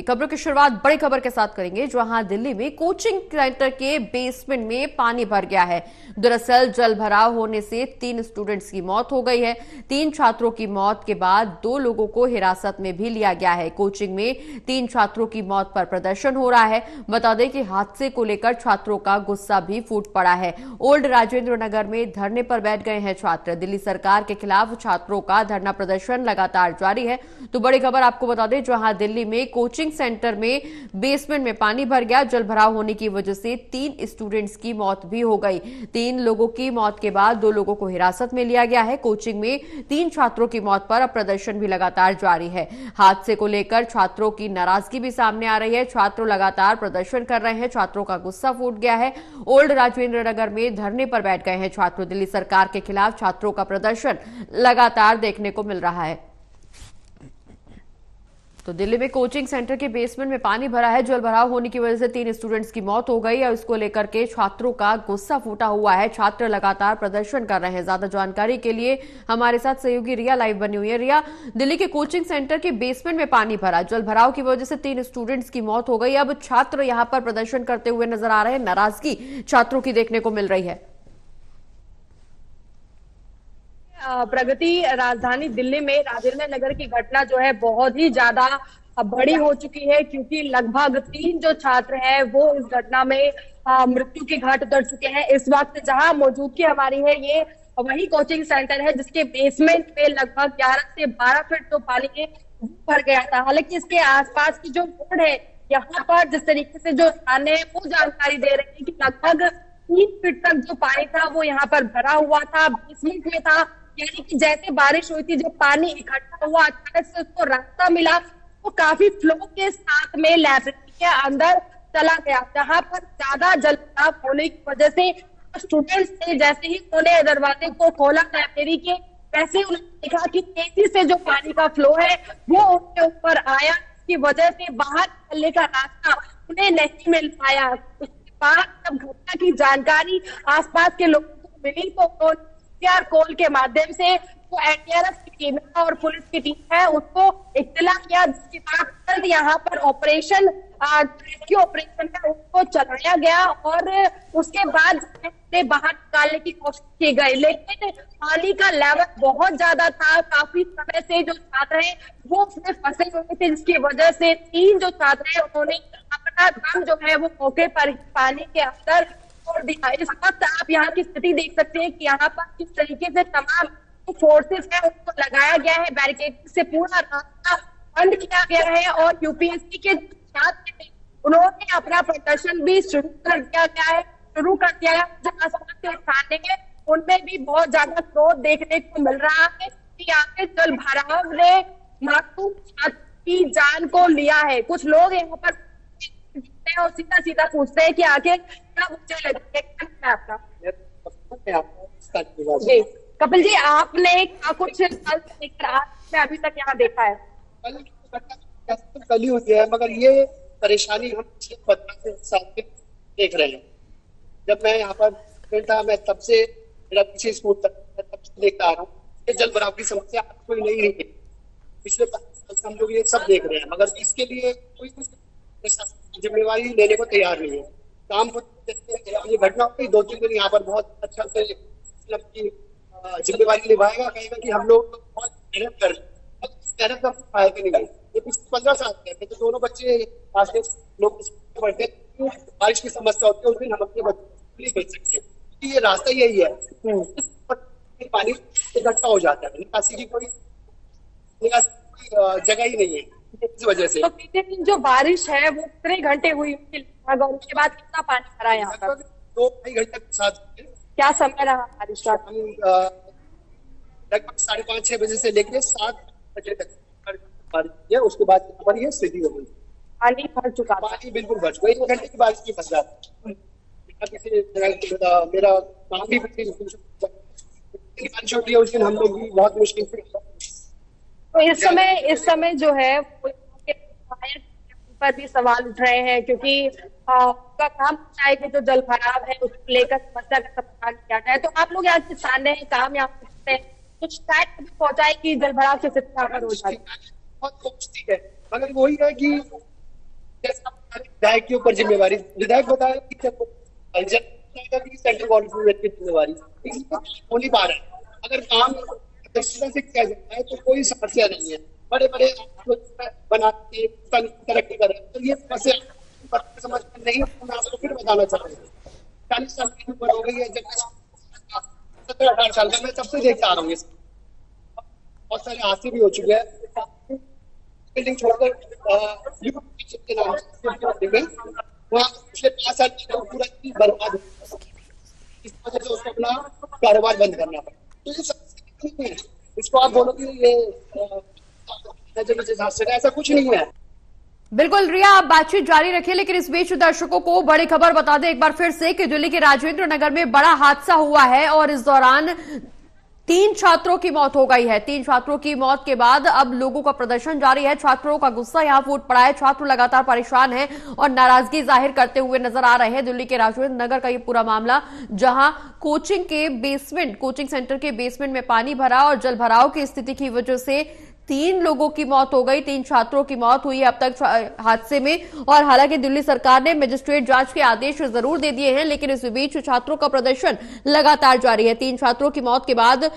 खबरों की शुरुआत बड़ी खबर के साथ करेंगे, जहां दिल्ली में कोचिंग सेंटर के बेसमेंट में पानी भर गया है। दरअसल जल भराव होने से 3 स्टूडेंट्स की मौत हो गई है। 3 छात्रों की मौत के बाद 2 लोगों को हिरासत में भी लिया गया है। कोचिंग में 3 छात्रों की मौत पर प्रदर्शन हो रहा है। बता दें कि हादसे को लेकर छात्रों का गुस्सा भी फूट पड़ा है। ओल्ड राजेंद्र नगर में धरने पर बैठ गए हैं छात्र। दिल्ली सरकार के खिलाफ छात्रों का धरना प्रदर्शन लगातार जारी है। तो बड़ी खबर आपको बता दें, जहां दिल्ली में कोचिंग सेंटर में बेसमेंट में पानी भर गया। जल भराव होने की वजह से 3 स्टूडेंट्स की मौत भी हो गई। 3 लोगों की मौत के बाद 2 लोगों को हिरासत में लिया गया है। कोचिंग में 3 छात्रों की मौत पर अब प्रदर्शन भी लगातार जारी है। हादसे को लेकर छात्रों की नाराजगी भी सामने आ रही है। छात्र लगातार प्रदर्शन कर रहे हैं। छात्रों का गुस्सा फूट गया है। ओल्ड राजेंद्र नगर में धरने पर बैठ गए हैं छात्र। दिल्ली सरकार के खिलाफ छात्रों का प्रदर्शन लगातार देखने को मिल रहा है। तो दिल्ली में कोचिंग सेंटर के बेसमेंट में पानी भरा है। जल भराव होने की वजह से 3 स्टूडेंट्स की मौत हो गई और इसको लेकर के छात्रों का गुस्सा फूटा हुआ है। छात्र लगातार प्रदर्शन कर रहे हैं। ज्यादा जानकारी के लिए हमारे साथ सहयोगी रिया लाइव बनी हुई है। रिया, दिल्ली के कोचिंग सेंटर के बेसमेंट में पानी भरा, जल भराव की वजह से 3 स्टूडेंट्स की मौत हो गई। अब छात्र यहां पर प्रदर्शन करते हुए नजर आ रहे हैं। नाराजगी छात्रों की देखने को मिल रही है। प्रगति राजधानी दिल्ली में राजेंद्र नगर की घटना जो है बहुत ही ज्यादा बड़ी हो चुकी है, क्योंकि लगभग 3 जो छात्र हैं वो इस घटना में मृत्यु की घाट उतर चुके हैं। इस वक्त जहां मौजूदगी हमारी है, ये वही कोचिंग सेंटर है जिसके बेसमेंट में लगभग 11 से 12 फीट तो पानी भर गया था। हालांकि इसके आसपास की जो रोड है, यहाँ पर जिस तरीके से जो स्थानीय है वो जानकारी दे रहे हैं कि लगभग 3 फीट तक जो पानी था वो यहाँ पर भरा हुआ था, बेसमेंट में था। यानी कि जैसे बारिश हुई थी, जब पानी इकट्ठा हुआ, अचानक से उसको रास्ता मिला, वो काफी फ्लो के साथ में लाइब्रेरी के अंदर चला गया, जहां पर ज्यादा जल भराव होने की वजह से स्टूडेंट्स ने जैसे ही उन्होंने दरवाजे को खोला लाइब्रेरी के, वैसे उन्होंने देखा कि तेजी से जो पानी का फ्लो है वो उनके ऊपर आया। इसकी वजह से बाहर निकलने का रास्ता उन्हें नहीं मिल पाया। उसके बाद जब घटना की जानकारी आसपास के लोगों को मिली तो उन्होंने कॉल के माध्यम से जो एनडीआरएफ की टीम है और पुलिस की टीम है उसको इत्तला किया, जिसके बाद यहाँ पर ऑपरेशन रेस्क्यू ऑपरेशन है उसको चलाया गया और उसके बाद बाहर निकालने की कोशिश की गई, लेकिन पानी का लेवल बहुत ज्यादा था। काफी समय से जो छात्र हैं वो उसमें फंसे हुए थे, जिसकी वजह से 3 जो छात्र हैं उन्होंने अपना दम जो है वो मौके पर पानी के अंदर छोड़ दिया। इस वक्त आप यहाँ की स्थिति देख सकते हैं कि यहाँ पर किस तरीके से तमाम फोर्सेस है उनको लगाया गया है, बैरिकेड से पूरा रास्ता बंद किया गया है और यूपीएससी के छात्र हैं उन्होंने अपना प्रदर्शन भी शुरू कर दिया है। जहाँ थाने है उनमें भी बहुत ज्यादा क्रोध देखने को मिल रहा है कि आगे जल भराव ने मासूम छात्र की जान को लिया है। कुछ लोग यहाँ पर और सीधा सीधा पूछते हैं कि आगे क्या मुझे लगेगा आपका। जी कपिल जी, आपने क्या कुछ लेकर अभी तक यहाँ देखा है? कल ही हुई है, मगर ये परेशानी हम पिछले 15 साल से देख रहे हैं। जब मैं यहाँ पर था, मैं तब से मेरा पीछे स्कूल तब से देखता आ रहा हूँ। ये जल भराव की समस्या कोई नहीं है, पिछले 15 साल से हम लोग ये सब देख रहे हैं, मगर इसके लिए कोई जिम्मेवारी लेने को तैयार नहीं है। काम को ये घटना हुई 2-3 दिन यहाँ पर बहुत अच्छा से जिम्मेवारी निभाएगा, कहेगा कि हम लोग बहुत मेहनत कर रहे हैं, मेहनत का फायदा नहीं है। ये पिछले 15 साल से तो दोनों बच्चे लोग पढ़ते, बारिश की समस्या होती है, उस दिन हम अपने बच्चों नहीं भेज सकते। ये रास्ता यही है, पानी इकट्ठा हो जाता है, निकासी की कोई जगह ही नहीं है इस वजह से। तो बीते दिन जो बारिश है वो कितने घंटे हुई उसके बाद कितना पानी भरा यहाँ पर? 2-2.5 घंटे के साथ। क्या समय रहा बारिश का? लगभग 5:30-6 बजे से लेकर 7 बजे तक बारिश है। उसके बाद पर ये स्थिति हो गई, पानी भर चुका, पानी बिल्कुल भर चुका। 1 घंटे की बारिश की फंस जाती मेरा काम भी छोटी है, उस दिन हम लोग भी बहुत मुश्किल से। तो इस समय जो है पर भी सवाल उठ रहे हैं, क्योंकि उनका काम है कि जो जल भराव है उसको लेकर समस्या का समाधान किया जाए। तो आप लोग यहाँ के सामने काम यहाँ करते हैं, कुछ शिकायत पहुंचाए कि जल भराव की स्थिति यहाँ पर हो जाए? बहुत पहुंचती है, मगर वही है कि विधायक के ऊपर जिम्मेवारी, विधायक बताया कि सेंट्रल गवर्नमेंट की जिम्मेवारी, हो नहीं पा रहा है। अगर काम दक्षता से किया जाता है तो कोई समस्या नहीं है। बड़े बड़े बना के तरक्की कर रहे हैं, तो ये समस्या समझ में नहीं, मैं आपको फिर बताना चाहूंगा। 40 साल की उम्र हो गई है, जब 17-18 साल का, मैं तब से देख आ रहा हूँ। बहुत सारे हादसे भी हो चुके हैं। बिल्डिंग छोड़कर वहाँ पिछले 5 साल की पूरा बर्बाद हो, इस वजह से उसको अपना कारोबार बंद करना पड़ा। तो ये समस्या नहीं है, इसको आप बोलोगे ये ऐसा कुछ नहीं है। बिल्कुल रिया, आप बातचीत जारी रखिए, लेकिन इस बीच दर्शकों को बड़ी खबर बता दें एक बार फिर से कि दिल्ली के राजेंद्र नगर में बड़ा हादसा हुआ है और इस दौरान 3 छात्रों की मौत हो गई है। 3 छात्रों की मौत के बाद अब लोगों का प्रदर्शन जारी है। छात्रों का गुस्सा यहां फूट पड़ा है। छात्र लगातार परेशान हैं और नाराजगी जाहिर करते हुए नजर आ रहे हैं। दिल्ली के राजेंद्र नगर का ये पूरा मामला, जहां कोचिंग सेंटर के बेसमेंट में पानी भरा और जल भराव की स्थिति की वजह से 3 लोगों की मौत हो गई। 3 छात्रों की मौत हुई है अब तक हादसे में। और हालांकि दिल्ली सरकार ने मजिस्ट्रेट जांच के आदेश जरूर दे दिए हैं, लेकिन इस बीच छात्रों का प्रदर्शन लगातार जारी है। 3 छात्रों की मौत के बाद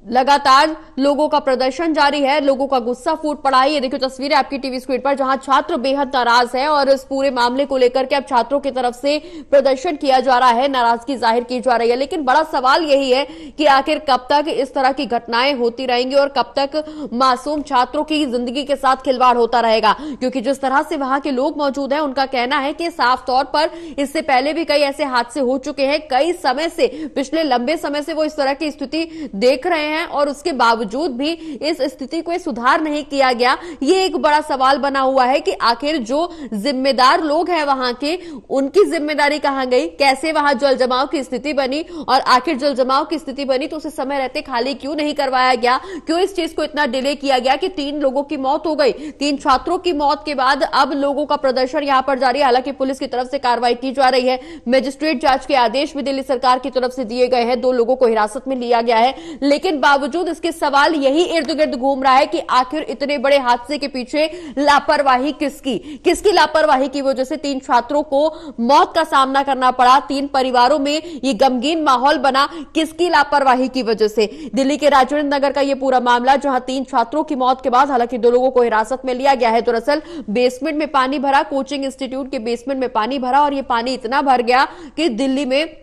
लगातार लोगों का प्रदर्शन जारी है, लोगों का गुस्सा फूट पड़ा है। ये देखिए तस्वीरें आपकी टीवी स्क्रीन पर, जहां छात्र बेहद नाराज है और इस पूरे मामले को लेकर के अब छात्रों की तरफ से प्रदर्शन किया जा रहा है, नाराजगी जाहिर की जा रही है। लेकिन बड़ा सवाल यही है कि आखिर कब तक इस तरह की घटनाएं होती रहेंगी और कब तक मासूम छात्रों की जिंदगी के साथ खिलवाड़ होता रहेगा, क्योंकि जिस तरह से वहां के लोग मौजूद हैं उनका कहना है कि साफ तौर पर इससे पहले भी कई ऐसे हादसे हो चुके हैं। कई समय से, पिछले लंबे समय से वो इस तरह की स्थिति देख रहे हैं और उसके बावजूद भी इस स्थिति को सुधार नहीं किया गया। ये एक बड़ा सवाल बना हुआ है कि आखिर जो जिम्मेदार लोग हैं वहां के, उनकी जिम्मेदारी कहां गई, कैसे वहां जल जमाव की स्थिति बनी, और आखिर जल जमाव की स्थिति बनी तो उसे समय रहते खाली क्यों नहीं करवाया गया, क्यों इस चीज को इतना डिले किया गया कि 3 लोगों की मौत हो गई। 3 छात्रों की मौत के बाद अब लोगों का प्रदर्शन यहां पर जारी है। हालांकि पुलिस की तरफ से कार्रवाई की जा रही है, मजिस्ट्रेट जांच के आदेश भी दिल्ली सरकार की तरफ से दिए गए हैं, 2 लोगों को हिरासत में लिया गया है। लेकिन बावजूद इसके सवाल यही इर्द गिर्द घूम रहा है कि आखिर इतने बड़े हादसे के पीछे लापरवाही किसकी लापरवाही की वजह से 3 छात्रों को मौत का सामना करना पड़ा, 3 परिवारों में ये गमगीन माहौल बना, किसकी लापरवाही की वजह से। दिल्ली के राजेंद्र नगर का ये पूरा मामला, जहां 3 छात्रों की मौत के बाद हालांकि 2 लोगों को हिरासत में लिया गया है। दरअसल बेसमेंट में पानी भरा, कोचिंग इंस्टीट्यूट के बेसमेंट में पानी भरा और ये पानी इतना भर गया कि दिल्ली में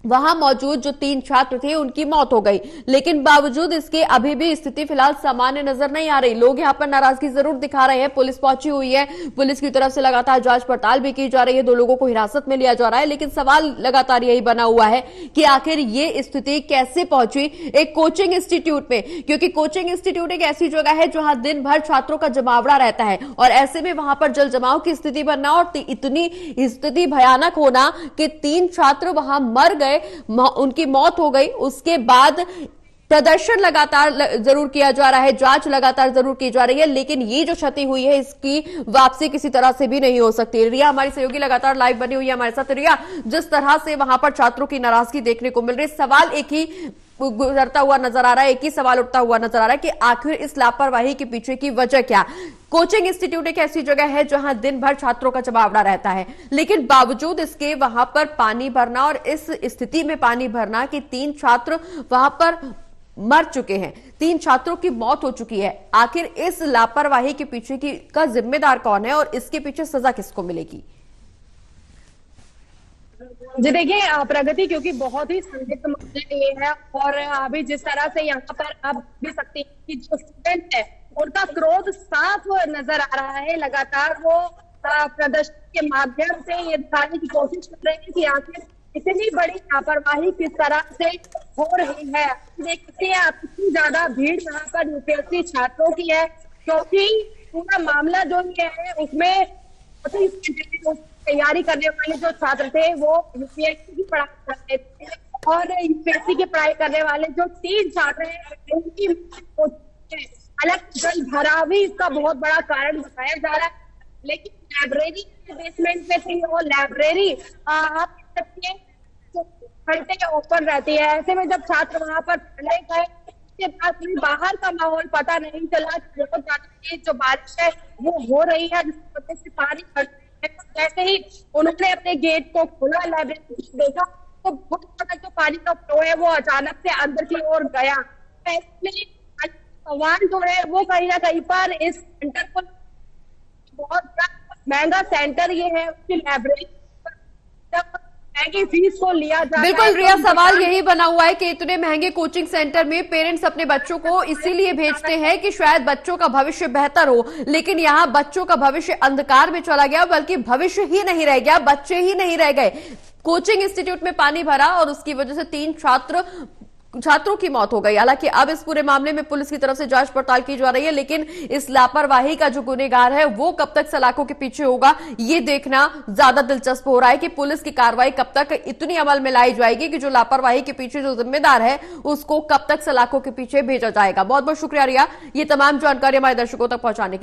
वहां मौजूद जो 3 छात्र थे उनकी मौत हो गई। लेकिन बावजूद इसके अभी भी स्थिति फिलहाल सामान्य नजर नहीं आ रही। लोग यहां पर नाराजगी जरूर दिखा रहे हैं, पुलिस पहुंची हुई है, पुलिस की तरफ से लगातार जांच पड़ताल भी की जा रही है, 2 लोगों को हिरासत में लिया जा रहा है। लेकिन सवाल लगातार यही बना हुआ है कि आखिर ये स्थिति कैसे पहुंची एक कोचिंग इंस्टीट्यूट में, क्योंकि कोचिंग इंस्टीट्यूट एक ऐसी जगह है जहां दिन भर छात्रों का जमावड़ा रहता है और ऐसे में वहां पर जल जमाव की स्थिति बनना और इतनी स्थिति भयानक होना कि 3 छात्र वहां मर गए, उनकी मौत हो गई। उसके बाद प्रदर्शन लगातार जरूर किया जा रहा है, जांच लगातार जरूर की जा रही है, लेकिन ये जो क्षति हुई है इसकी वापसी किसी तरह से भी नहीं हो सकती। रिया हमारी सहयोगी लगातार लाइव बनी हुई है हमारे साथ। रिया, जिस तरह से वहां पर छात्रों की नाराजगी देखने को मिल रही है, सवाल एक ही गुजरता हुआ नजर आ रहा है, एक ही सवाल उठता हुआ नजर आ रहा है कि आखिर इस लापरवाही के पीछे की वजह क्या। कोचिंग इंस्टीट्यूट एक ऐसी जगह है जहां दिन भर छात्रों का जमावड़ा रहता है, लेकिन बावजूद इसके वहां पर पानी भरना और इस स्थिति में पानी भरना कि 3 छात्र वहां पर मर चुके हैं, 3 छात्रों की मौत हो चुकी है। आखिर इस लापरवाही के पीछे का जिम्मेदार कौन है और इसके पीछे सजा किसको मिलेगी? जी देखिए प्रगति, क्योंकि बहुत ही संदिग्ध मामला ये है और अभी जिस तरह से यहाँ पर आप देख सकते हैं कि जो स्टूडेंट है उनका क्रोध साफ नजर आ रहा है। लगातार वो प्रदर्शन के माध्यम से ये दिखाने की कोशिश कर रहे हैं कि आखिर इतनी बड़ी लापरवाही किस तरह से हो रही है। देख सकते हैं आप कितनी ज्यादा भीड़ यहाँ पर यूपीएससी छात्रों की है, क्योंकि पूरा मामला जो ये है उसमें तैयारी करने वाले जो छात्र थे वो यूपीएससी की पढ़ाई कर रहे थे और यूपीएससी की पढ़ाई करने वाले जो 3 छात्र हैं उनकी अलग जल भराव भी इसका बहुत बड़ा कारण बताया जा रहा है। लेकिन लाइब्रेरी के बेसमेंट में थी और लाइब्रेरी आप देख सकते हैं घंटे ओपन रहती है। ऐसे में जब छात्र वहां पर चले गए उसके बाद बाहर का माहौल पता नहीं चला, बहुत ज्यादा तेज जो बारिश है वो हो रही है जिसकी वजह से पानी जैसे ही उन्होंने अपने गेट को खोला, लाइब्रेरी देखा, तो बहुत ज्यादा जो पानी का फ्लो है वो अचानक से अंदर की ओर गया। ऐसे में सवाल जो है वो कहीं ना कहीं पर इस सेंटर को, बहुत महंगा सेंटर ये है, उसकी लाइब्रेरी महंगी फीस को लिया जाता है। बिल्कुल रिया, सवाल यही बना हुआ है कि इतने महंगे कोचिंग सेंटर में पेरेंट्स अपने बच्चों को इसीलिए भेजते हैं कि शायद बच्चों का भविष्य बेहतर हो, लेकिन यहाँ बच्चों का भविष्य अंधकार में चला गया, बल्कि भविष्य ही नहीं रह गया, बच्चे ही नहीं रह गए। कोचिंग इंस्टीट्यूट में पानी भरा और उसकी वजह से 3 छात्रों की मौत हो गई। हालांकि अब इस पूरे मामले में पुलिस की तरफ से जांच पड़ताल की जा रही है, लेकिन इस लापरवाही का जो गुनहगार है वो कब तक सलाखों के पीछे होगा, ये देखना ज्यादा दिलचस्प हो रहा है कि पुलिस की कार्रवाई कब तक इतनी अमल में लाई जाएगी कि जो लापरवाही के पीछे जो जिम्मेदार है उसको कब तक सलाखों के पीछे भेजा जाएगा। बहुत बहुत शुक्रिया रिया, ये तमाम जानकारी हमारे दर्शकों तक पहुंचाने के लिए।